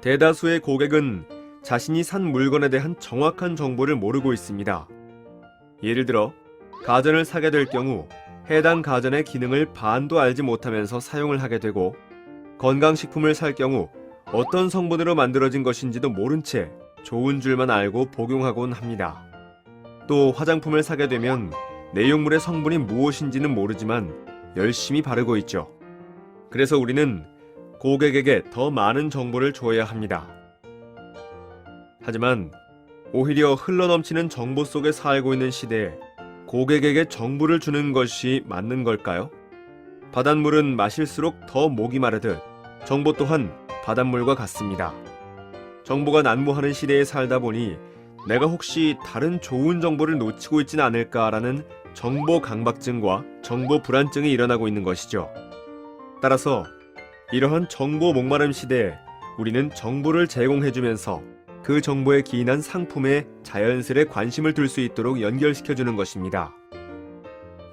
대다수의 고객은 자신이 산 물건에 대한 정확한 정보를 모르고 있습니다. 예를 들어 가전을 사게 될 경우 해당 가전의 기능을 반도 알지 못하면서 사용을 하게 되고, 건강식품을 살 경우 어떤 성분으로 만들어진 것인지도 모른 채 좋은 줄만 알고 복용하곤 합니다. 또 화장품을 사게 되면 내용물의 성분이 무엇인지는 모르지만 열심히 바르고 있죠. 그래서 우리는 고객에게 더 많은 정보를 줘야 합니다. 하지만 오히려 흘러넘치는 정보 속에 살고 있는 시대에 고객에게 정보를 주는 것이 맞는 걸까요? 바닷물은 마실수록 더 목이 마르듯 정보 또한 바닷물과 같습니다. 정보가 난무하는 시대에 살다 보니 내가 혹시 다른 좋은 정보를 놓치고 있진 않을까라는 정보 강박증과 정보 불안증이 일어나고 있는 것이죠. 따라서 이러한 정보 목마름 시대에 우리는 정보를 제공해주면서 그 정보에 기인한 상품에 자연스레 관심을 둘 수 있도록 연결시켜주는 것입니다.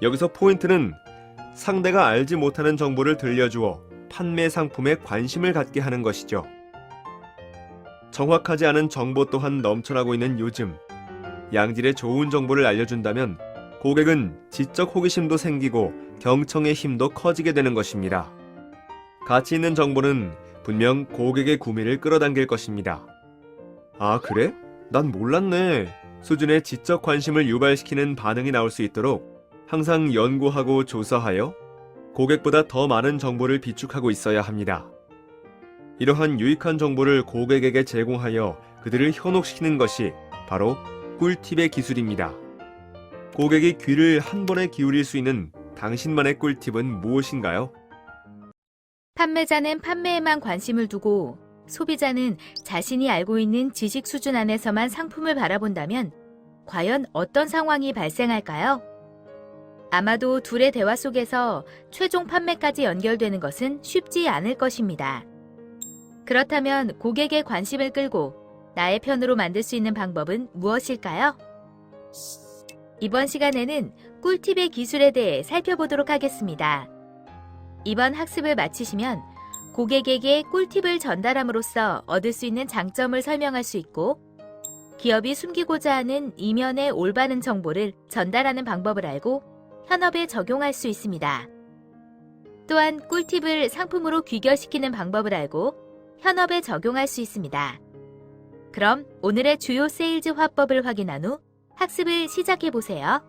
여기서 포인트는 상대가 알지 못하는 정보를 들려주어 판매 상품에 관심을 갖게 하는 것이죠. 정확하지 않은 정보 또한 넘쳐나고 있는 요즘, 양질의 좋은 정보를 알려준다면 고객은 지적 호기심도 생기고 경청의 힘도 커지게 되는 것입니다. 가치 있는 정보는 분명 고객의 구매를 끌어당길 것입니다. 아, 그래? 난 몰랐네. 수준의 지적 관심을 유발시키는 반응이 나올 수 있도록 항상 연구하고 조사하여 고객보다 더 많은 정보를 비축하고 있어야 합니다. 이러한 유익한 정보를 고객에게 제공하여 그들을 현혹시키는 것이 바로 꿀팁의 기술입니다. 고객이 귀를 한 번에 기울일 수 있는 당신만의 꿀팁은 무엇인가요? 판매자는 판매에만 관심을 두고 소비자는 자신이 알고 있는 지식 수준 안에서만 상품을 바라본다면 과연 어떤 상황이 발생할까요? 아마도 둘의 대화 속에서 최종 판매까지 연결되는 것은 쉽지 않을 것입니다. 그렇다면 고객의 관심을 끌고 나의 편으로 만들 수 있는 방법은 무엇일까요? 이번 시간에는 꿀팁의 기술에 대해 살펴보도록 하겠습니다. 이번 학습을 마치시면 고객에게 꿀팁을 전달함으로써 얻을 수 있는 장점을 설명할 수 있고, 기업이 숨기고자 하는 이면의 올바른 정보를 전달하는 방법을 알고 현업에 적용할 수 있습니다. 또한 꿀팁을 상품으로 귀결시키는 방법을 알고 현업에 적용할 수 있습니다. 그럼 오늘의 주요 세일즈 화법을 확인한 후 학습을 시작해보세요.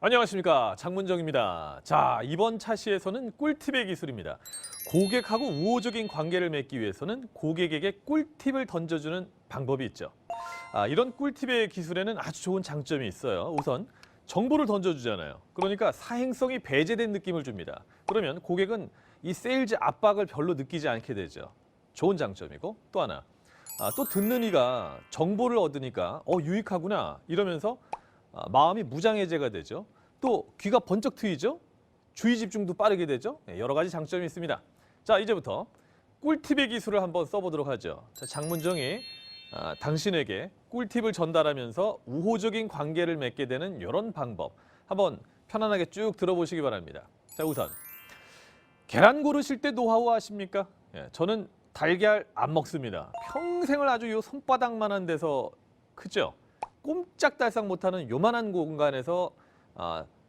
안녕하십니까, 장문정입니다. 자, 이번 차시에서는 꿀팁의 기술입니다. 고객하고 우호적인 관계를 맺기 위해서는 고객에게 꿀팁을 던져주는 방법이 있죠. 이런 꿀팁의 기술에는 아주 좋은 장점이 있어요. 우선 정보를 던져주잖아요. 그러니까 사행성이 배제된 느낌을 줍니다. 그러면 고객은 이 세일즈 압박을 별로 느끼지 않게 되죠. 좋은 장점이고, 또 하나, 또 듣는 이가 정보를 얻으니까 유익하구나 이러면서 마음이 무장해제가 되죠. 또 귀가 번쩍 트이죠. 주의 집중도 빠르게 되죠. 여러 가지 장점이 있습니다. 자, 이제부터 꿀팁의 기술을 한번 써보도록 하죠. 자, 장문정이 당신에게 꿀팁을 전달하면서 우호적인 관계를 맺게 되는 이런 방법 한번 편안하게 쭉 들어보시기 바랍니다. 자, 우선 계란 고르실 때 노하우 아십니까? 저는 달걀 안 먹습니다. 평생을 아주 요 손바닥만한 데서 크죠. 꼼짝달싹 못하는 요만한 공간에서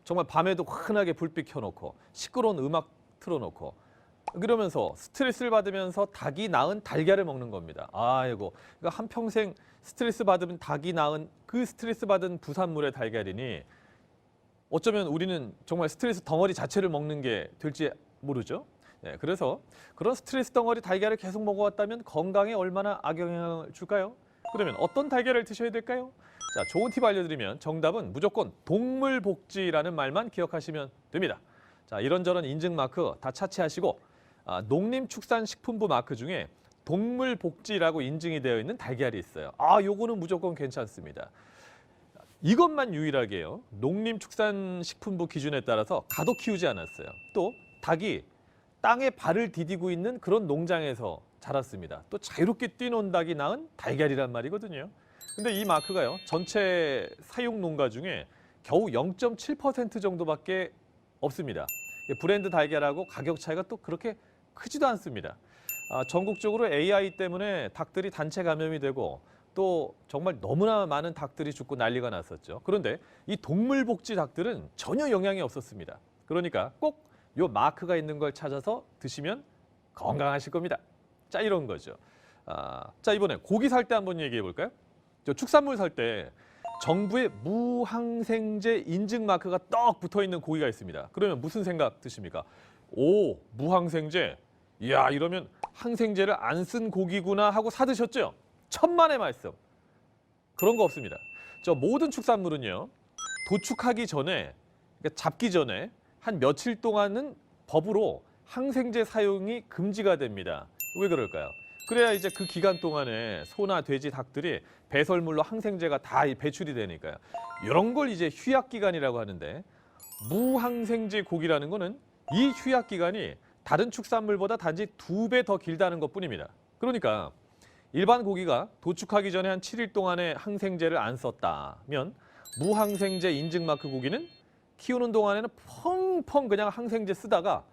정말 밤에도 환하게 불빛 켜놓고 시끄러운 음악 틀어놓고 그러면서 스트레스를 받으면서 닭이 낳은 달걀을 먹는 겁니다. 아이고, 그러니까 한평생 스트레스 받으면 닭이 낳은 그 스트레스 받은 부산물의 달걀이니 어쩌면 우리는 정말 스트레스 덩어리 자체를 먹는 게 될지 모르죠. 그래서 그런 스트레스 덩어리 달걀을 계속 먹어왔다면 건강에 얼마나 악영향을 줄까요? 그러면 어떤 달걀을 드셔야 될까요? 자, 좋은 팁 알려드리면 정답은 무조건 동물복지라는 말만 기억하시면 됩니다. 자, 이런저런 인증 마크 다 차치하시고 농림축산식품부 마크 중에 동물복지라고 인증이 되어 있는 달걀이 있어요. 요거는 무조건 괜찮습니다. 이것만 유일하게요. 농림축산식품부 기준에 따라서 가둬 키우지 않았어요. 또 닭이 땅에 발을 디디고 있는 그런 농장에서 자랐습니다. 또 자유롭게 뛰노는 닭이 낳은 달걀이란 말이거든요. 근데 이 마크가요, 전체 사육 농가 중에 겨우 0.7% 정도밖에 없습니다. 브랜드 달걀하고 가격 차이가 또 그렇게 크지도 않습니다. 전국적으로 AI 때문에 닭들이 단체 감염이 되고 또 정말 너무나 많은 닭들이 죽고 난리가 났었죠. 그런데 이 동물복지 닭들은 전혀 영향이 없었습니다. 그러니까 꼭 요 마크가 있는 걸 찾아서 드시면 건강하실 겁니다. 자, 이런 거죠. 자, 이번에 고기 살 때 한번 얘기해 볼까요? 저 축산물 살 때 정부의 무항생제 인증 마크가 떡 붙어 있는 고기가 있습니다. 그러면 무슨 생각 드십니까? 오, 무항생제. 이야, 이러면 항생제를 안 쓴 고기구나 하고 사드셨죠? 천만의 말씀. 그런 거 없습니다. 저 모든 축산물은요, 도축하기 전에, 그러니까 잡기 전에 한 며칠 동안은 법으로 항생제 사용이 금지가 됩니다. 왜 그럴까요? 그래야 이제 그 기간 동안에 소나 돼지, 닭들이 배설물로 항생제가 다 배출이 되니까요. 이런 걸 이제 휴약 기간이라고 하는데, 무항생제 고기라는 거는 이 휴약 기간이 다른 축산물보다 단지 2배 더 길다는 것뿐입니다. 그러니까 일반 고기가 도축하기 전에 한 7일 동안에 항생제를 안 썼다면 무항생제 인증 마크 고기는 키우는 동안에는 펑펑 그냥 항생제 쓰다가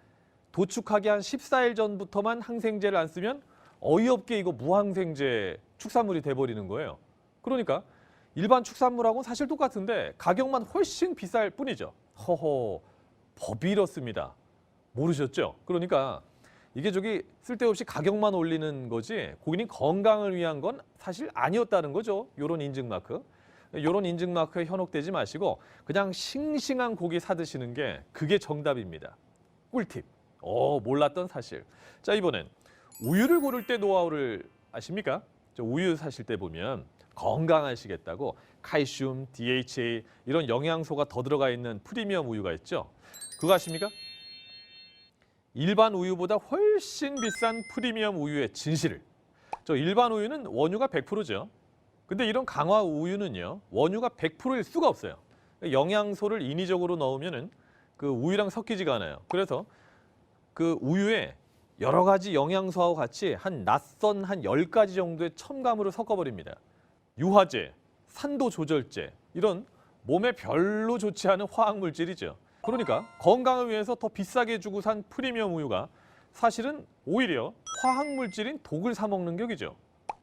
도축하기 한 14일 전부터만 항생제를 안 쓰면 어이없게 이거 무항생제 축산물이 돼버리는 거예요. 그러니까 일반 축산물하고는 사실 똑같은데 가격만 훨씬 비쌀 뿐이죠. 허허, 법이 이렇습니다. 모르셨죠? 그러니까 이게 저기 쓸데없이 가격만 올리는 거지 고객님 건강을 위한 건 사실 아니었다는 거죠. 요런 인증 마크. 요런 인증 마크에 현혹되지 마시고 그냥 싱싱한 고기 사 드시는 게 그게 정답입니다. 꿀팁. 몰랐던 사실. 자, 이번엔 우유를 고를 때 노하우를 아십니까? 저 우유 사실 때 보면 건강하시겠다고 칼슘, DHA 이런 영양소가 더 들어가 있는 프리미엄 우유가 있죠. 그거 아십니까? 일반 우유보다 훨씬 비싼 프리미엄 우유의 진실을. 저 일반 우유는 원유가 100%죠. 근데 이런 강화 우유는요, 원유가 100%일 수가 없어요. 영양소를 인위적으로 넣으면은 그 우유랑 섞이지가 않아요. 그래서 그 우유에 여러 가지 영양소하고 같이 한 낯선 한 10가지 정도의 첨가물을 섞어버립니다. 유화제, 산도 조절제 이런 몸에 별로 좋지 않은 화학물질이죠. 그러니까 건강을 위해서 더 비싸게 주고 산 프리미엄 우유가 사실은 오히려 화학물질인 독을 사 먹는 격이죠.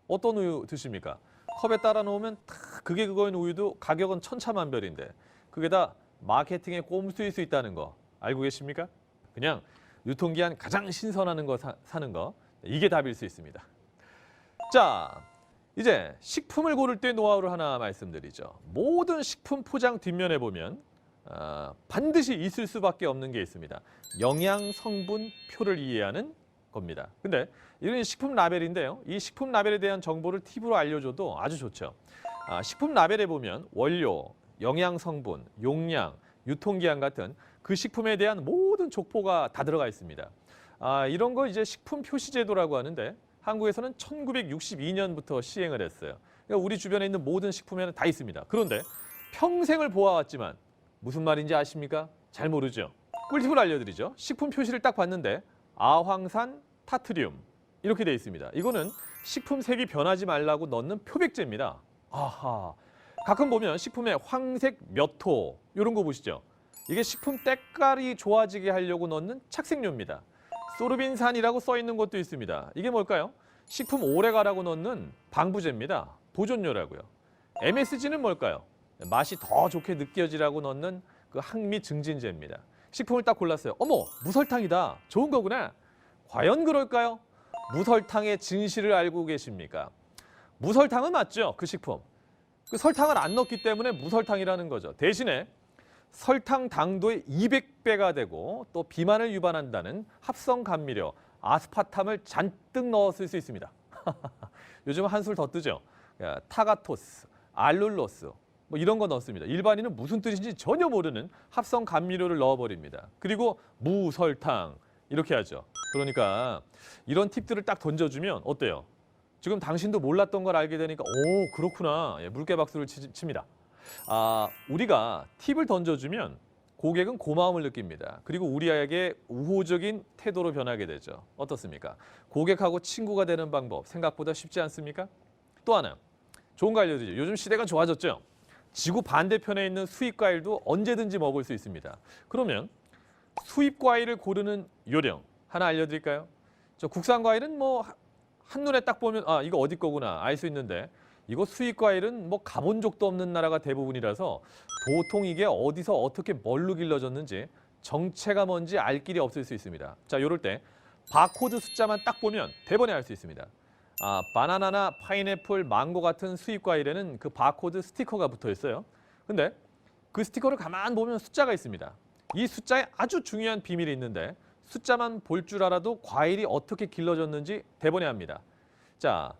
어떤 우유 드십니까? 컵에 따라 놓으면 다 그게 그거인 우유도 가격은 천차만별인데 그게 다 마케팅의 꼼수일 수 있다는 거 알고 계십니까? 그냥 유통기한 가장 신선한 거 사는 거 이게 답일 수 있습니다. 자, 이제 식품을 고를 때 노하우를 하나 말씀드리죠. 모든 식품 포장 뒷면에 보면 반드시 있을 수밖에 없는 게 있습니다. 영양 성분 표를 이해하는 겁니다. 근데 이런 식품 라벨인데요. 이 식품 라벨에 대한 정보를 팁으로 알려줘도 아주 좋죠. 식품 라벨에 보면 원료, 영양 성분, 용량, 유통기한 같은 그 식품에 대한 모든 족보가 다 들어가 있습니다. 이런 걸 이제 식품 표시 제도라고 하는데 한국에서는 1962년부터 시행을 했어요. 그러니까 우리 주변에 있는 모든 식품에는 다 있습니다. 그런데 평생을 보아왔지만 무슨 말인지 아십니까? 잘 모르죠. 꿀팁을 알려드리죠. 식품 표시를 딱 봤는데 아황산 타트륨 이렇게 돼 있습니다. 이거는 식품 색이 변하지 말라고 넣는 표백제입니다. 아하. 가끔 보면 식품에 황색 몇 호 이런 거 보시죠. 이게 식품 때깔이 좋아지게 하려고 넣는 착색료입니다. 소르빈산이라고 써 있는 것도 있습니다. 이게 뭘까요? 식품 오래가라고 넣는 방부제입니다. 보존료라고요. MSG는 뭘까요? 맛이 더 좋게 느껴지라고 넣는 그 항미 증진제입니다. 식품을 딱 골랐어요. 어머, 무설탕이다. 좋은 거구나. 과연 그럴까요? 무설탕의 진실을 알고 계십니까? 무설탕은 맞죠, 그 식품. 그 설탕을 안 넣기 때문에 무설탕이라는 거죠. 대신에 설탕 당도의 200배가 되고 또 비만을 유발한다는 합성 감미료 아스파탐을 잔뜩 넣었을 수 있습니다. 요즘 한술 더 뜨죠. 타가토스, 알룰로스 뭐 이런 거 넣습니다. 일반인은 무슨 뜻인지 전혀 모르는 합성 감미료를 넣어버립니다. 그리고 무설탕 이렇게 하죠. 그러니까 이런 팁들을 딱 던져주면 어때요? 지금 당신도 몰랐던 걸 알게 되니까 오 그렇구나. 물개 박수를 칩니다. 우리가 팁을 던져주면 고객은 고마움을 느낍니다. 그리고 우리에게 우호적인 태도로 변하게 되죠. 어떻습니까? 고객하고 친구가 되는 방법 생각보다 쉽지 않습니까? 또 하나 좋은 거 알려드리죠. 요즘 시대가 좋아졌죠. 지구 반대편에 있는 수입 과일도 언제든지 먹을 수 있습니다. 그러면 수입 과일을 고르는 요령 하나 알려드릴까요? 저 국산 과일은 뭐 한눈에 딱 보면 아, 이거 어디 거구나 알 수 있는데 이거 수입 과일은 뭐 가본 적도 없는 나라가 대부분이라서 도통 이게 어디서 어떻게 뭘로 길러졌는지 정체가 뭔지 알 길이 없을 수 있습니다. 자, 요럴 때 바코드 숫자만 딱 보면 대번에 알 수 있습니다. 아, 바나나나 파인애플, 망고 같은 수입 과일에는 그 바코드 스티커가 붙어 있어요. 근데 그 스티커를 가만 보면 숫자가 있습니다. 이 숫자에 아주 중요한 비밀이 있는데 숫자만 볼 줄 알아도 과일이 어떻게 길러졌는지 대번에 합니다. 자,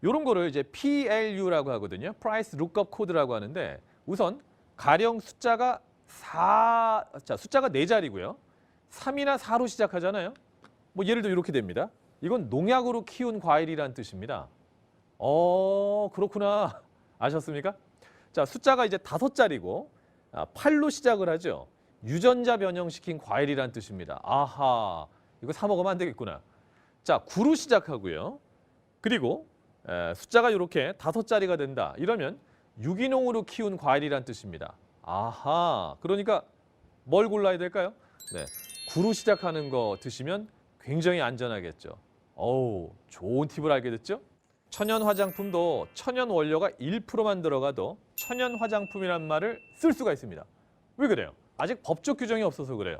요런 거를 이제 PLU라고 하거든요. Price Lookup Code라고 하는데 우선 가령 숫자가 숫자가 4자리고요. 3이나 4로 시작하잖아요. 뭐 예를 들어 이렇게 됩니다. 이건 농약으로 키운 과일이란 뜻입니다. 그렇구나. 아셨습니까? 자, 숫자가 이제 5자리고 8로 시작을 하죠. 유전자 변형시킨 과일이란 뜻입니다. 아하, 이거 사 먹으면 안 되겠구나. 자, 9로 시작하고요. 그리고 숫자가 이렇게 5자리가 된다. 이러면 유기농으로 키운 과일이란 뜻입니다. 아하, 그러니까 뭘 골라야 될까요? 네, 9로 시작하는 거 드시면 굉장히 안전하겠죠. 어우, 좋은 팁을 알게 됐죠? 천연 화장품도 천연 원료가 1%만 들어가도 천연 화장품이란 말을 쓸 수가 있습니다. 왜 그래요? 아직 법적 규정이 없어서 그래요.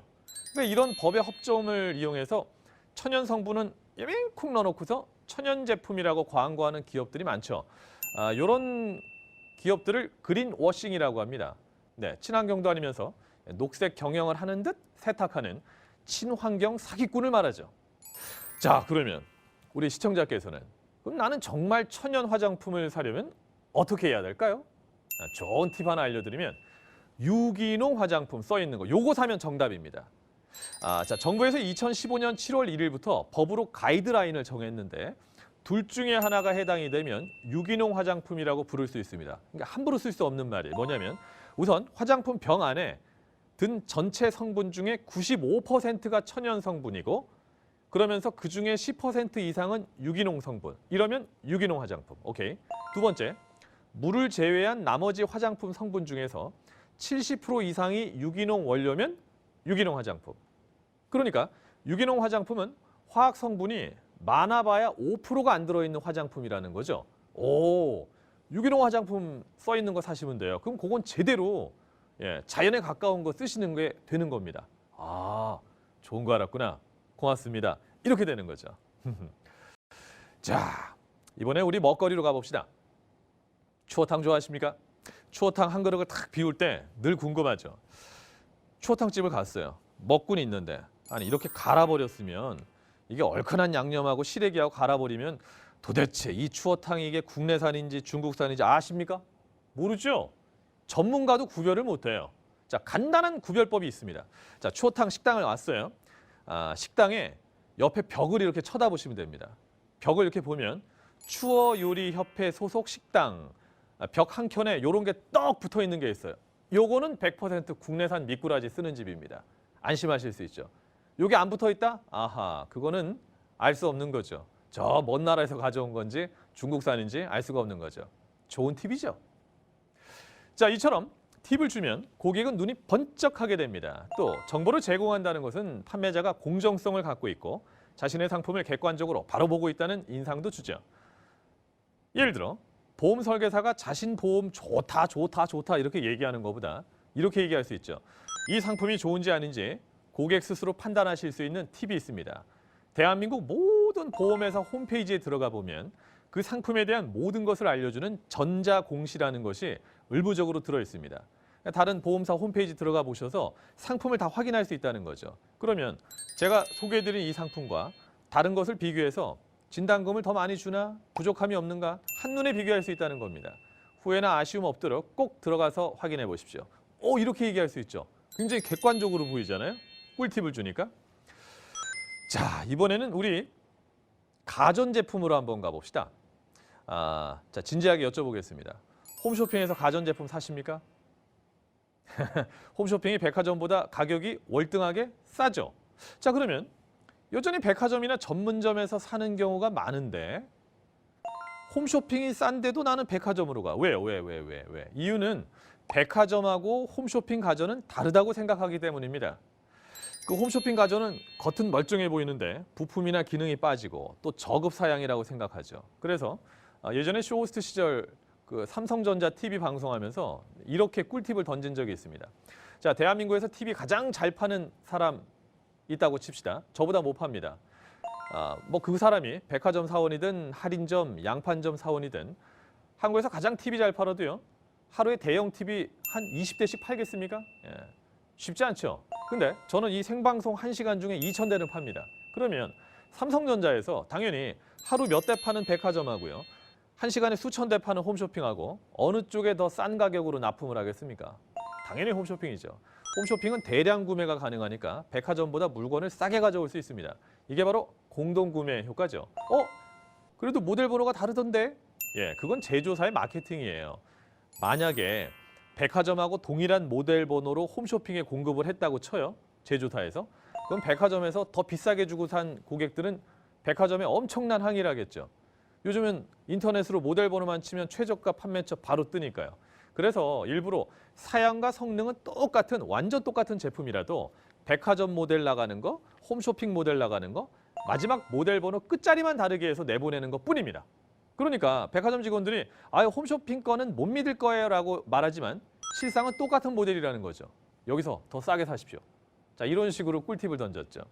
그러니까 이런 법의 허점을 이용해서 천연 성분은 예맹쿵 넣어놓고서 천연 제품이라고 광고하는 기업들이 많죠. 이런 기업들을 그린 워싱이라고 합니다. 네, 친환경도 아니면서 녹색 경영을 하는 듯 세탁하는 친환경 사기꾼을 말하죠. 자, 그러면 우리 시청자께서는 그럼 나는 정말 천연 화장품을 사려면 어떻게 해야 될까요? 좋은 팁 하나 알려드리면 유기농 화장품 써 있는 거 요거 사면 정답입니다. 자, 정부에서 2015년 7월 1일부터 법으로 가이드라인을 정했는데 둘 중에 하나가 해당이 되면 유기농 화장품이라고 부를 수 있습니다. 그러니까 함부로 쓸 수 없는 말이에요. 뭐냐면 우선 화장품 병 안에 든 전체 성분 중에 95%가 천연 성분이고 그러면서 그중에 10% 이상은 유기농 성분. 이러면 유기농 화장품. 오케이. 두 번째, 물을 제외한 나머지 화장품 성분 중에서 70% 이상이 유기농 원료면 유기농 화장품. 그러니까 유기농 화장품은 화학 성분이 많아봐야 5%가 안 들어있는 화장품이라는 거죠. 오, 유기농 화장품 써 있는 거 사시면 돼요. 그럼 그건 제대로 자연에 가까운 거 쓰시는 게 되는 겁니다. 아, 좋은 거 알았구나. 고맙습니다. 이렇게 되는 거죠. 자, 이번에 우리 먹거리로 가봅시다. 추어탕 좋아하십니까? 추어탕 한 그릇을 탁 비울 때 늘 궁금하죠. 추어탕집을 갔어요. 먹고는 있는데 아니 이렇게 갈아버렸으면 이게 얼큰한 양념하고 시래기하고 갈아버리면 도대체 이 추어탕이 이게 국내산인지 중국산인지 아십니까? 모르죠? 전문가도 구별을 못해요. 자, 간단한 구별법이 있습니다. 자, 추어탕 식당을 왔어요. 식당에 옆에 벽을 이렇게 쳐다보시면 됩니다. 벽을 이렇게 보면 추어요리협회 소속 식당 벽 한켠에 이런 게 떡 붙어 있는 게 있어요. 요거는 100% 국내산 미꾸라지 쓰는 집입니다. 안심하실 수 있죠. 요게 안 붙어 있다? 아하, 그거는 알 수 없는 거죠. 저 먼 나라에서 가져온 건지 중국산인지 알 수가 없는 거죠. 좋은 팁이죠. 자, 이처럼 팁을 주면 고객은 눈이 번쩍하게 됩니다. 또 정보를 제공한다는 것은 판매자가 공정성을 갖고 있고 자신의 상품을 객관적으로 바로 보고 있다는 인상도 주죠. 예를 들어 보험 설계사가 자신 보험 좋다 이렇게 얘기하는 것보다 이렇게 얘기할 수 있죠. 이 상품이 좋은지 아닌지 고객 스스로 판단하실 수 있는 팁이 있습니다. 대한민국 모든 보험회사 홈페이지에 들어가 보면 그 상품에 대한 모든 것을 알려주는 전자공시라는 것이 의무적으로 들어 있습니다. 다른 보험사 홈페이지 들어가 보셔서 상품을 다 확인할 수 있다는 거죠. 그러면 제가 소개해드린 이 상품과 다른 것을 비교해서 진단금을 더 많이 주나 부족함이 없는가 한눈에 비교할 수 있다는 겁니다. 후회나 아쉬움 없도록 꼭 들어가서 확인해 보십시오. 이렇게 얘기할 수 있죠. 굉장히 객관적으로 보이잖아요. 꿀팁을 주니까. 자, 이번에는 우리 가전제품으로 한번 가봅시다. 자, 진지하게 여쭤보겠습니다. 홈쇼핑에서 가전제품 사십니까? 홈쇼핑이 백화점보다 가격이 월등하게 싸죠. 자, 그러면 여전히 백화점이나 전문점에서 사는 경우가 많은데 홈쇼핑이 싼데도 나는 백화점으로 가. 왜? 이유는 백화점하고 홈쇼핑 가전은 다르다고 생각하기 때문입니다. 그 홈쇼핑 가전은 겉은 멀쩡해 보이는데 부품이나 기능이 빠지고 또 저급 사양이라고 생각하죠. 그래서 예전에 쇼호스트 시절 그 삼성전자 TV 방송하면서 이렇게 꿀팁을 던진 적이 있습니다. 자, 대한민국에서 TV 가장 잘 파는 사람 있다고 칩시다. 저보다 못 팝니다. 뭐 그 사람이 백화점 사원이든 할인점, 양판점 사원이든 한국에서 가장 TV 잘 팔아도요. 하루에 대형 TV 한 20대씩 팔겠습니까? 예. 쉽지 않죠. 근데 저는 이 생방송 1시간 중에 2,000대는 팝니다. 그러면 삼성전자에서 당연히 하루 몇 대 파는 백화점하고요. 1시간에 수천 대 파는 홈쇼핑하고 어느 쪽에 더 싼 가격으로 납품을 하겠습니까? 당연히 홈쇼핑이죠. 홈쇼핑은 대량 구매가 가능하니까 백화점보다 물건을 싸게 가져올 수 있습니다. 이게 바로 공동구매 효과죠. 그래도 모델 번호가 다르던데? 예, 그건 제조사의 마케팅이에요. 만약에 백화점하고 동일한 모델 번호로 홈쇼핑에 공급을 했다고 쳐요. 제조사에서. 그럼 백화점에서 더 비싸게 주고 산 고객들은 백화점에 엄청난 항의를 하겠죠. 요즘은 인터넷으로 모델 번호만 치면 최저가 판매처 바로 뜨니까요. 그래서 일부러 사양과 성능은 똑같은 완전 똑같은 제품이라도 백화점 모델 나가는 거, 홈쇼핑 모델 나가는 거, 마지막 모델 번호 끝자리만 다르게 해서 내보내는 것뿐입니다. 그러니까 백화점 직원들이 홈쇼핑 거는 못 믿을 거예요 라고 말하지만 실상은 똑같은 모델이라는 거죠. 여기서 더 싸게 사십시오. 자, 이런 식으로 꿀팁을 던졌죠.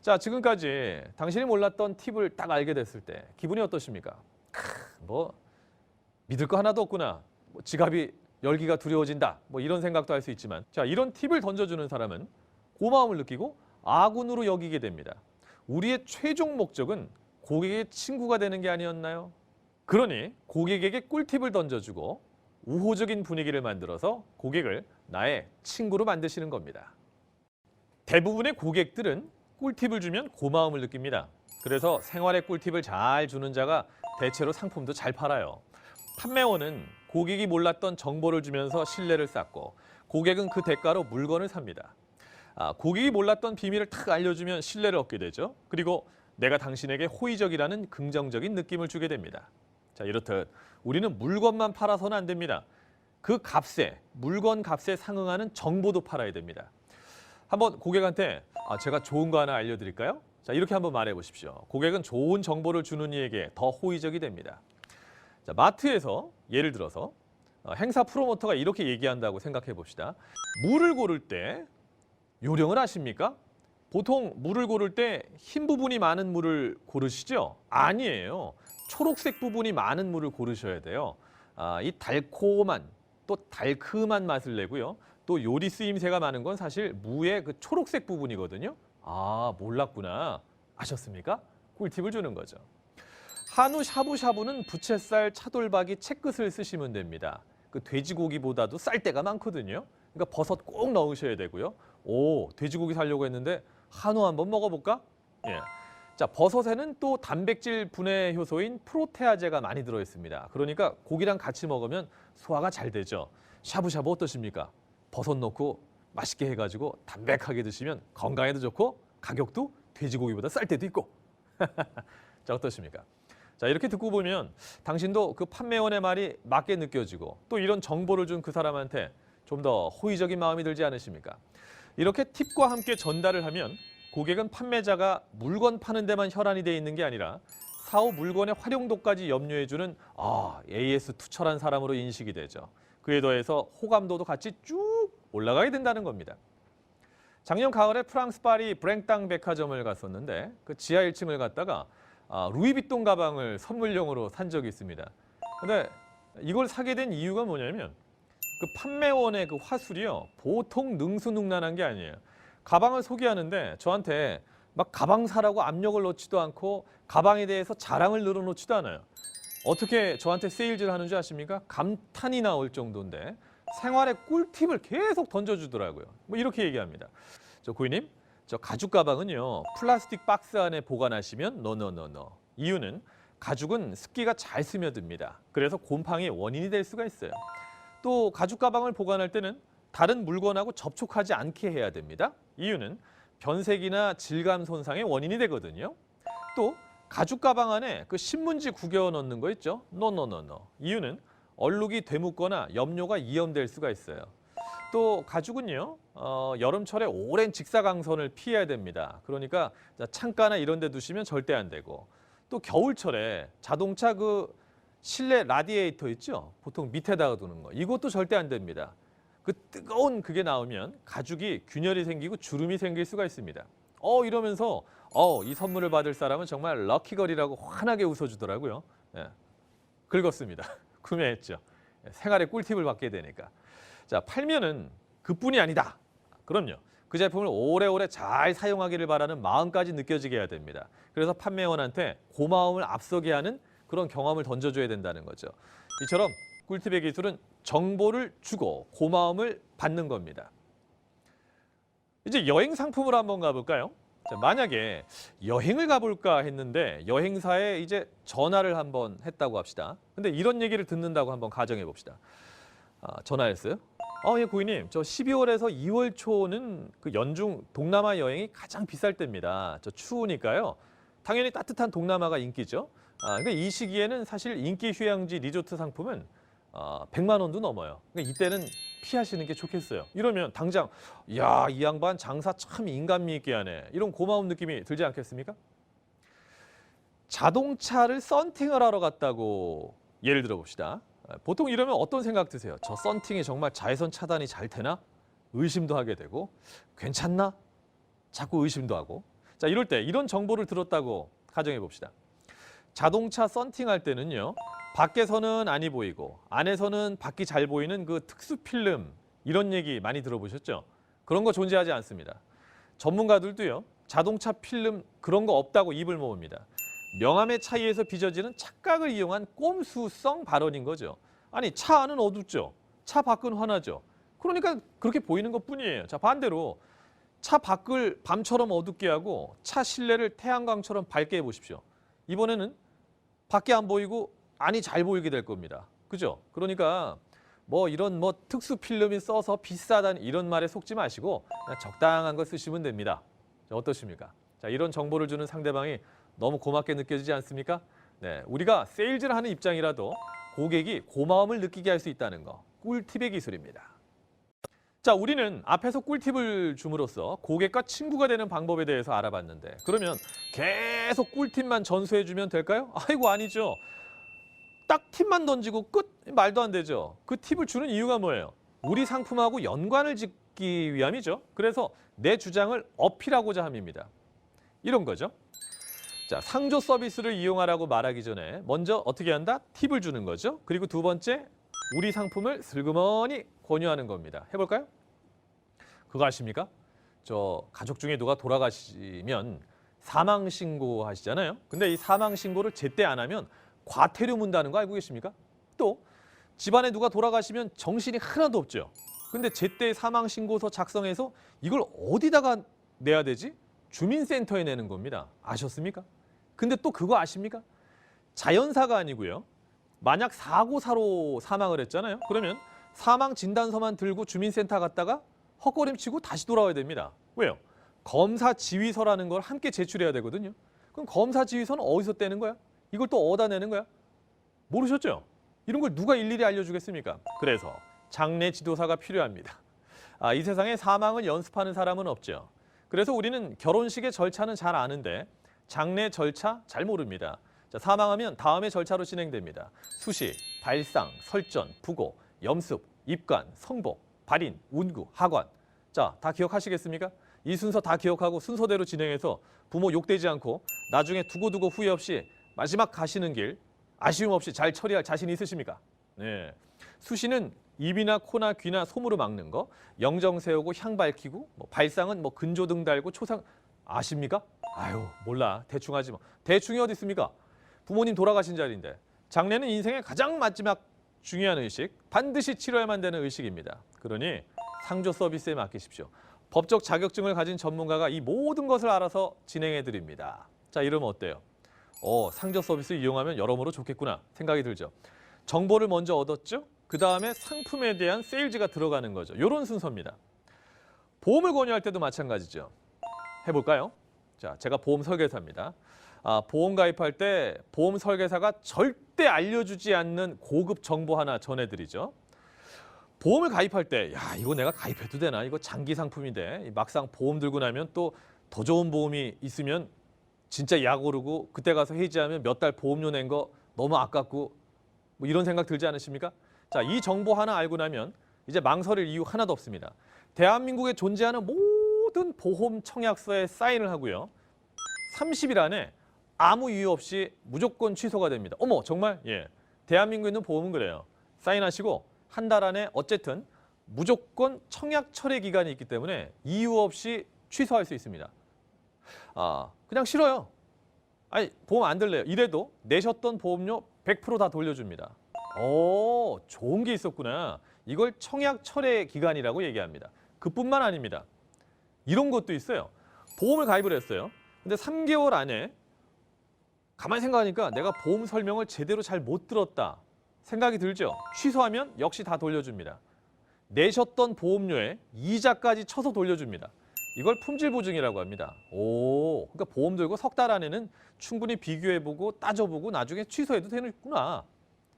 자, 지금까지 당신이 몰랐던 팁을 딱 알게 됐을 때 기분이 어떠십니까? 뭐 믿을 거 하나도 없구나. 뭐 지갑이 열기가 두려워진다. 뭐 이런 생각도 할 수 있지만 자, 이런 팁을 던져주는 사람은 고마움을 느끼고 아군으로 여기게 됩니다. 우리의 최종 목적은 고객의 친구가 되는 게 아니었나요? 그러니 고객에게 꿀팁을 던져주고 우호적인 분위기를 만들어서 고객을 나의 친구로 만드시는 겁니다. 대부분의 고객들은 꿀팁을 주면 고마움을 느낍니다. 그래서 생활의 꿀팁을 잘 주는 자가 대체로 상품도 잘 팔아요. 판매원은 고객이 몰랐던 정보를 주면서 신뢰를 쌓고 고객은 그 대가로 물건을 삽니다. 고객이 몰랐던 비밀을 탁 알려주면 신뢰를 얻게 되죠. 그리고 내가 당신에게 호의적이라는 긍정적인 느낌을 주게 됩니다. 자, 이렇듯 우리는 물건만 팔아서는 안 됩니다. 그 값에, 물건 값에 상응하는 정보도 팔아야 됩니다. 한번 고객한테 제가 좋은 거 하나 알려드릴까요? 자, 이렇게 한번 말해 보십시오. 고객은 좋은 정보를 주는 이에게 더 호의적이 됩니다. 자, 마트에서 예를 들어서 행사 프로모터가 이렇게 얘기한다고 생각해 봅시다. 물을 고를 때 요령을 아십니까? 보통 물을 고를 때 흰 부분이 많은 물을 고르시죠? 아니에요. 초록색 부분이 많은 물을 고르셔야 돼요. 이 달콤한 또 달큼한 맛을 내고요. 또 요리 쓰임새가 많은 건 사실 무의 그 초록색 부분이거든요. 몰랐구나. 아셨습니까? 꿀팁을 주는 거죠. 한우 샤브샤브는 부채살, 차돌박이, 채끝을 쓰시면 됩니다. 그 돼지고기보다도 쌀 때가 많거든요. 그러니까 버섯 꼭 넣으셔야 되고요. 돼지고기 사려고 했는데 한우 한번 먹어볼까? 예. 자, 버섯에는 또 단백질 분해 효소인 프로테아제가 많이 들어 있습니다. 그러니까 고기랑 같이 먹으면 소화가 잘 되죠. 샤브샤브 어떠십니까? 버섯 넣고 맛있게 해가지고 담백하게 드시면 건강에도 좋고 가격도 돼지고기보다 쌀 때도 있고. 자, 어떠십니까? 자, 이렇게 듣고 보면 당신도 그 판매원의 말이 맞게 느껴지고 또 이런 정보를 준 그 사람한테 좀 더 호의적인 마음이 들지 않으십니까? 이렇게 팁과 함께 전달을 하면 고객은 판매자가 물건 파는 데만 혈안이 돼 있는 게 아니라 사후 물건의 활용도까지 염려해주는 AS 투철한 사람으로 인식이 되죠. 그에 더해서 호감도도 같이 쭉 올라가게 된다는 겁니다. 작년 가을에 프랑스 파리 브랭땅 백화점을 갔었는데 그 지하 1층을 갔다가 루이비통 가방을 선물용으로 산 적이 있습니다. 근데 이걸 사게 된 이유가 뭐냐면 그 판매원의 그 화술이요. 보통 능수능란한 게 아니에요. 가방을 소개하는데 저한테 막 가방 사라고 압력을 넣지도 않고 가방에 대해서 자랑을 늘어놓지도 않아요. 어떻게 저한테 세일즈를 하는 줄 아십니까? 감탄이 나올 정도인데 생활의 꿀팁을 계속 던져주더라고요. 뭐 이렇게 얘기합니다. 저 고객님, 저 가죽 가방은요. 플라스틱 박스 안에 보관하시면 노노노노. 이유는 가죽은 습기가 잘 스며듭니다. 그래서 곰팡이의 원인이 될 수가 있어요. 또 가죽 가방을 보관할 때는 다른 물건하고 접촉하지 않게 해야 됩니다. 이유는 변색이나 질감 손상의 원인이 되거든요. 또 가죽 가방 안에 그 신문지 구겨 넣는 거 있죠? 노노노노. 이유는 얼룩이 되묻거나 염료가 이염될 수가 있어요. 또 가죽은요, 여름철에 오랜 직사광선을 피해야 됩니다. 그러니까 창가나 이런 데 두시면 절대 안 되고, 또 겨울철에 자동차 그 실내 라디에이터 있죠? 보통 밑에다가 두는 거. 이것도 절대 안 됩니다. 그 뜨거운 그게 나오면 가죽이 균열이 생기고 주름이 생길 수가 있습니다. 이러면서 이 선물을 받을 사람은 정말 럭키걸이라고 환하게 웃어주더라고요. 예, 긁었습니다. 구매했죠. 생활의 꿀팁을 받게 되니까. 자, 팔면은 그뿐이 아니다. 그럼요. 그 제품을 오래오래 잘 사용하기를 바라는 마음까지 느껴지게 해야 됩니다. 그래서 판매원한테 고마움을 앞서게 하는 그런 경험을 던져줘야 된다는 거죠. 이처럼 꿀팁의 기술은 정보를 주고 고마움을 받는 겁니다. 이제 여행 상품으로 한번 가볼까요? 자, 만약에 여행을 가볼까 했는데 여행사에 이제 전화를 한번 했다고 합시다. 근데 이런 얘기를 듣는다고 한번 가정해 봅시다. 전화했어요. 예, 고객님, 저 12월에서 2월 초는 그 연중 동남아 여행이 가장 비쌀 때입니다. 저 추우니까요. 당연히 따뜻한 동남아가 인기죠. 그러니까 이 시기에는 사실 인기 휴양지 리조트 상품은 100만 원도 넘어요. 그러니까 이때는 피하시는 게 좋겠어요. 이러면 당장 야, 이 양반 장사 참 인간미 있게 하네. 이런 고마운 느낌이 들지 않겠습니까? 자동차를 썬팅을 하러 갔다고 예를 들어 봅시다. 보통 이러면 어떤 생각 드세요? 저 썬팅이 정말 자외선 차단이 잘 되나? 의심도 하게 되고 괜찮나? 자꾸 의심도 하고. 자, 이럴 때 이런 정보를 들었다고 가정해 봅시다. 자동차 썬팅할 때는요. 밖에서는 안이 보이고 안에서는 밖이 잘 보이는 그 특수 필름 이런 얘기 많이 들어보셨죠? 그런 거 존재하지 않습니다. 전문가들도요. 자동차 필름 그런 거 없다고 입을 모읍니다. 명암의 차이에서 빚어지는 착각을 이용한 꼼수성 발언인 거죠. 아니, 차 안은 어둡죠. 차 밖은 환하죠. 그러니까 그렇게 보이는 것뿐이에요. 자, 반대로 차 밖을 밤처럼 어둡게 하고 차 실내를 태양광처럼 밝게 해보십시오. 이번에는 밖에 안 보이고 안이 잘 보이게 될 겁니다. 그죠? 그러니까 이런 특수 필름이 써서 비싸다는 이런 말에 속지 마시고 그냥 적당한 거 쓰시면 됩니다. 자, 어떠십니까? 자, 이런 정보를 주는 상대방이 너무 고맙게 느껴지지 않습니까? 네, 우리가 세일즈를 하는 입장이라도 고객이 고마움을 느끼게 할 수 있다는 거. 꿀팁의 기술입니다. 자, 우리는 앞에서 꿀팁을 줌으로써 고객과 친구가 되는 방법에 대해서 알아봤는데 그러면 계속 꿀팁만 전수해주면 될까요? 아이고, 아니죠. 딱 팁만 던지고 끝? 말도 안 되죠. 그 팁을 주는 이유가 뭐예요? 우리 상품하고 연관을 짓기 위함이죠. 그래서 내 주장을 어필하고자 함입니다. 이런 거죠. 자, 상조 서비스를 이용하라고 말하기 전에 먼저 어떻게 한다? 팁을 주는 거죠. 그리고 두 번째, 우리 상품을 슬그머니 권유하는 겁니다. 해볼까요? 그거 아십니까? 저 가족 중에 누가 돌아가시면 사망 신고 하시잖아요. 근데 이 사망 신고를 제때 안 하면 과태료 문다는 거 알고 계십니까? 또 집안에 누가 돌아가시면 정신이 하나도 없죠. 근데 제때 사망 신고서 작성해서 이걸 어디다가 내야 되지? 주민센터에 내는 겁니다. 아셨습니까? 근데 또 그거 아십니까? 자연사가 아니고요. 만약 사고사로 사망을 했잖아요. 그러면 사망 진단서만 들고 주민센터 갔다가 헛걸음치고 다시 돌아와야 됩니다. 왜요? 검사 지휘서라는 걸 함께 제출해야 되거든요. 그럼 검사 지휘서는 어디서 떼는 거야? 이걸 또 어디다 내는 거야? 모르셨죠? 이런 걸 누가 일일이 알려주겠습니까? 그래서 장례 지도사가 필요합니다. 이 세상에 사망을 연습하는 사람은 없죠. 그래서 우리는 결혼식의 절차는 잘 아는데 장례 절차 잘 모릅니다. 자, 사망하면 다음의 절차로 진행됩니다. 수시, 발상, 설전, 부고, 염습, 입관, 성복, 발인, 운구, 하관. 자, 다 기억하시겠습니까? 이 순서 다 기억하고 순서대로 진행해서 부모 욕되지 않고 나중에 두고두고 후회 없이 마지막 가시는 길 아쉬움 없이 잘 처리할 자신 있으십니까? 네. 수시는 입이나 코나 귀나 솜으로 막는 거, 영정 세우고 향 밝히고, 발상은 근조등 달고 초상 아십니까? 아유, 몰라. 대충 하지 뭐. 대충이 어디 있습니까? 부모님 돌아가신 자리인데. 장례는 인생의 가장 마지막 중요한 의식, 반드시 치러야만 되는 의식입니다. 그러니 상조 서비스에 맡기십시오. 법적 자격증을 가진 전문가가 이 모든 것을 알아서 진행해 드립니다. 자, 이러면 어때요? 상조 서비스 이용하면 여러모로 좋겠구나 생각이 들죠. 정보를 먼저 얻었죠? 그 다음에 상품에 대한 세일즈가 들어가는 거죠. 이런 순서입니다. 보험을 권유할 때도 마찬가지죠. 해볼까요? 자, 제가 보험 설계사입니다. 보험 가입할 때 보험 설계사가 절대 알려주지 않는 고급 정보 하나 전해드리죠. 보험을 가입할 때, 야, 이거 내가 가입해도 되나? 이거 장기 상품인데 막상 보험 들고 나면 또 더 좋은 보험이 있으면 진짜 약 오르고 그때 가서 해지하면 몇 달 보험료 낸 거 너무 아깝고 뭐 이런 생각 들지 않으십니까? 자, 이 정보 하나 알고 나면 이제 망설일 이유 하나도 없습니다. 대한민국에 존재하는 모든 보험 청약서에 사인을 하고요. 30일 안에 아무 이유 없이 무조건 취소가 됩니다. 어머, 정말? 예. 대한민국에 있는 보험은 그래요. 사인하시고 한 달 안에 어쨌든 무조건 청약 철회 기간이 있기 때문에 이유 없이 취소할 수 있습니다. 그냥 싫어요. 아니, 보험 안 들래요. 이래도 내셨던 보험료 100% 다 돌려줍니다. 오, 좋은 게 있었구나. 이걸 청약 철회 기간이라고 얘기합니다. 그뿐만 아닙니다. 이런 것도 있어요. 보험을 가입을 했어요. 근데 3개월 안에 가만히 생각하니까 내가 보험 설명을 제대로 잘 못 들었다 생각이 들죠? 취소하면 역시 다 돌려줍니다. 내셨던 보험료에 이자까지 쳐서 돌려줍니다. 이걸 품질 보증이라고 합니다. 오, 그러니까 보험 들고 석 달 안에는 충분히 비교해보고 따져보고 나중에 취소해도 되는구나.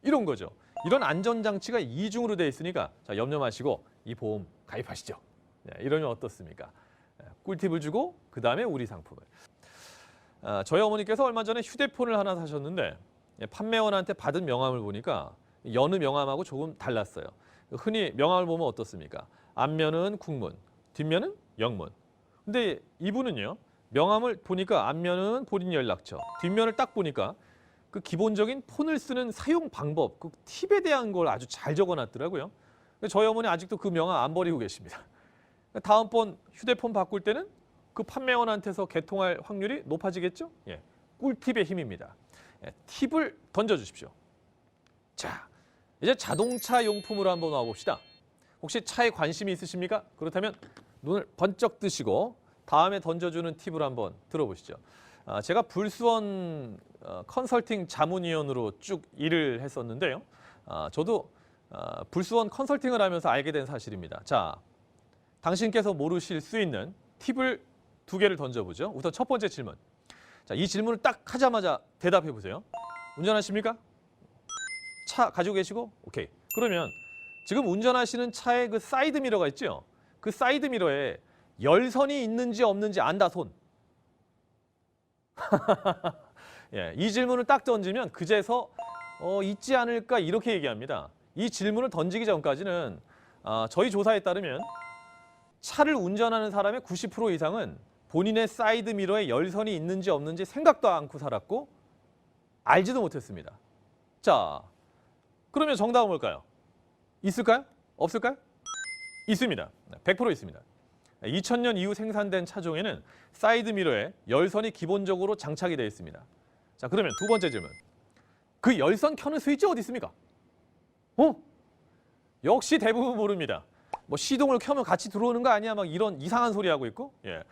이런 거죠. 이런 안전장치가 이중으로 돼 있으니까 자, 염려 마시고 이 보험 가입하시죠. 이러면 어떻습니까? 꿀팁을 주고 그 다음에 우리 상품을. 저희 어머니께서 얼마 전에 휴대폰을 하나 사셨는데 판매원한테 받은 명함을 보니까 여느 명함하고 조금 달랐어요. 흔히 명함을 보면 어떻습니까? 앞면은 국문, 뒷면은 영문. 근데 이분은요, 명함을 보니까 앞면은 본인 연락처, 뒷면을 딱 보니까 그 기본적인 폰을 쓰는 사용 방법, 그 팁에 대한 걸 아주 잘 적어놨더라고요. 저희 어머니 아직도 그 명함 안 버리고 계십니다. 다음번 휴대폰 바꿀 때는 그 판매원한테서 개통할 확률이 높아지겠죠? 예, 꿀팁의 힘입니다. 예, 팁을 던져주십시오. 자, 이제 자동차 용품으로 한번 와봅시다. 혹시 차에 관심이 있으십니까? 그렇다면 눈을 번쩍 뜨시고 다음에 던져주는 팁을 한번 들어보시죠. 제가 불수원 컨설팅 자문위원으로 쭉 일을 했었는데요. 저도 불수원 컨설팅을 하면서 알게 된 사실입니다. 자, 당신께서 모르실 수 있는 팁을 2개를 던져보죠. 우선 첫 번째 질문. 자, 이 질문을 딱 하자마자 대답해 보세요. 운전하십니까? 차 가지고 계시고? 오케이. 그러면 지금 운전하시는 차에 그 사이드 미러가 있죠? 그 사이드 미러에 열선이 있는지 없는지 안다, 손. 예, 이 질문을 딱 던지면 그제서 있지 않을까 이렇게 얘기합니다. 이 질문을 던지기 전까지는 저희 조사에 따르면 차를 운전하는 사람의 90% 이상은 본인의 사이드 미러에 열선이 있는지 없는지 생각도 않고 살았고 알지도 못했습니다. 자, 그러면 정답은 뭘까요? 있을까요? 없을까요? 있습니다. 100% 있습니다. 2000년 이후 생산된 차종에는 사이드 미러에 열선이 기본적으로 장착이 되어 있습니다. 자, 그러면 두 번째 질문. 그 열선 켜는 스위치 어디 있습니까? 역시 대부분 모릅니다. 뭐 시동을 켜면 같이 들어오는 거 아니야? 막 이런 이상한 소리 하고 있고. 예.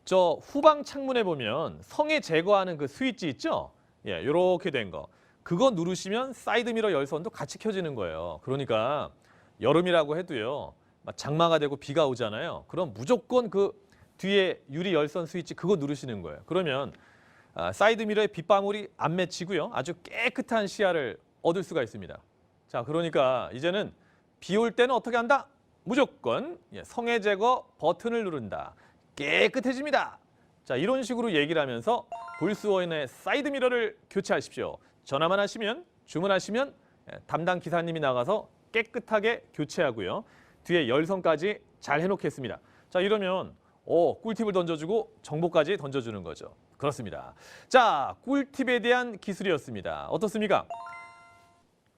저 후방 창문에 보면 성에 제거하는 그 스위치 있죠? 예, 이렇게 된 거. 그거 누르시면 사이드 미러 열선도 같이 켜지는 거예요. 그러니까 여름이라고 해도요. 막 장마가 되고 비가 오잖아요. 그럼 무조건 그 뒤에 유리 열선 스위치 그거 누르시는 거예요. 그러면 사이드 미러에 빗방울이 안 맺히고요. 아주 깨끗한 시야를 얻을 수가 있습니다. 자, 그러니까 이제는 비 올 때는 어떻게 한다? 무조건 성해 제거 버튼을 누른다. 깨끗해집니다. 자, 이런 식으로 얘기를 하면서 불수원의 사이드 미러를 교체하십시오. 전화만 하시면, 주문하시면 담당 기사님이 나가서 깨끗하게 교체하고요. 뒤에 열선까지 잘 해놓겠습니다. 자, 이러면 꿀팁을 던져주고 정보까지 던져주는 거죠. 그렇습니다. 자, 꿀팁에 대한 기술이었습니다. 어떻습니까?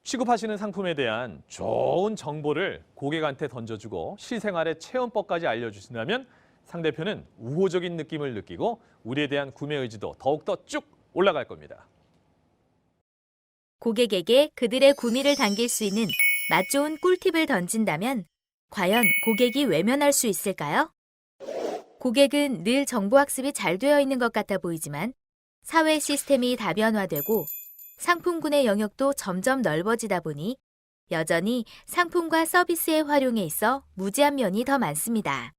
취급하시는 상품에 대한 좋은 정보를 고객한테 던져주고 실생활의 체험법까지 알려주신다면 상대편은 우호적인 느낌을 느끼고 우리에 대한 구매 의지도 더욱더 쭉 올라갈 겁니다. 고객에게 그들의 구미를 당길 수 있는 맛 좋은 꿀팁을 던진다면 과연 고객이 외면할 수 있을까요? 고객은 늘 정보 학습이 잘 되어 있는 것 같아 보이지만 사회 시스템이 다변화되고 상품군의 영역도 점점 넓어지다 보니 여전히 상품과 서비스의 활용에 있어 무지한 면이 더 많습니다.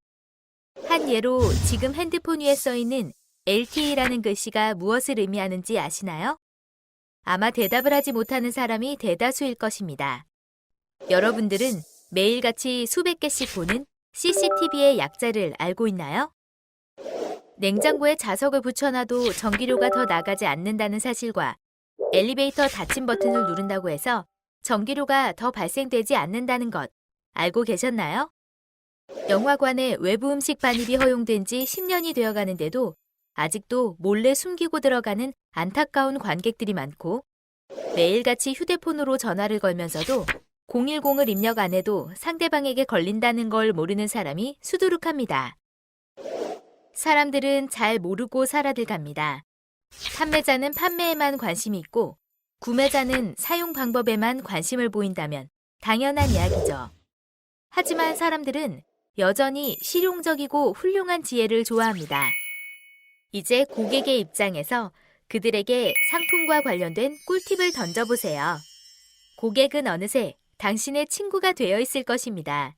한 예로 지금 핸드폰 위에 써 있는 LTE라는 글씨가 무엇을 의미하는지 아시나요? 아마 대답을 하지 못하는 사람이 대다수일 것입니다. 여러분들은 매일같이 수백 개씩 보는 CCTV의 약자를 알고 있나요? 냉장고에 자석을 붙여놔도 전기료가 더 나가지 않는다는 사실과 엘리베이터 닫힘 버튼을 누른다고 해서 전기료가 더 발생되지 않는다는 것 알고 계셨나요? 영화관에 외부 음식 반입이 허용된 지 10년이 되어 가는데도 아직도 몰래 숨기고 들어가는 안타까운 관객들이 많고 매일같이 휴대폰으로 전화를 걸면서도 010을 입력 안 해도 상대방에게 걸린다는 걸 모르는 사람이 수두룩합니다. 사람들은 잘 모르고 살아들 갑니다. 판매자는 판매에만 관심이 있고 구매자는 사용 방법에만 관심을 보인다면 당연한 이야기죠. 하지만 사람들은 여전히 실용적이고 훌륭한 지혜를 좋아합니다. 이제 고객의 입장에서 그들에게 상품과 관련된 꿀팁을 던져보세요. 고객은 어느새 당신의 친구가 되어 있을 것입니다.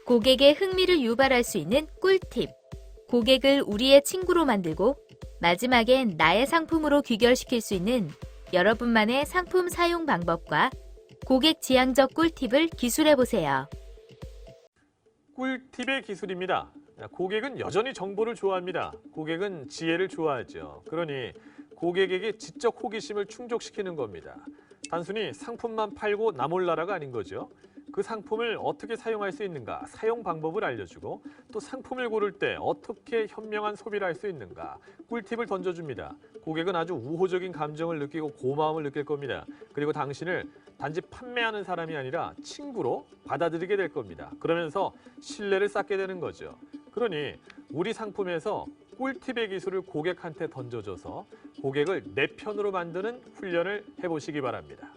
고객의 흥미를 유발할 수 있는 꿀팁. 고객을 우리의 친구로 만들고 마지막엔 나의 상품으로 귀결시킬 수 있는 여러분만의 상품 사용 방법과 고객 지향적 꿀팁을 기술해보세요. 꿀팁의 기술입니다. 고객은 여전히 정보를 좋아합니다. 고객은 지혜를 좋아하죠. 그러니 고객에게 지적 호기심을 충족시키는 겁니다. 단순히 상품만 팔고 나 몰라라가 아닌 거죠. 그 상품을 어떻게 사용할 수 있는가, 사용 방법을 알려주고 또 상품을 고를 때 어떻게 현명한 소비를 할 수 있는가 꿀팁을 던져줍니다. 고객은 아주 우호적인 감정을 느끼고 고마움을 느낄 겁니다. 그리고 당신을 단지 판매하는 사람이 아니라 친구로 받아들이게 될 겁니다. 그러면서 신뢰를 쌓게 되는 거죠. 그러니 우리 상품에서 꿀팁의 기술을 고객한테 던져줘서 고객을 내 편으로 만드는 훈련을 해보시기 바랍니다.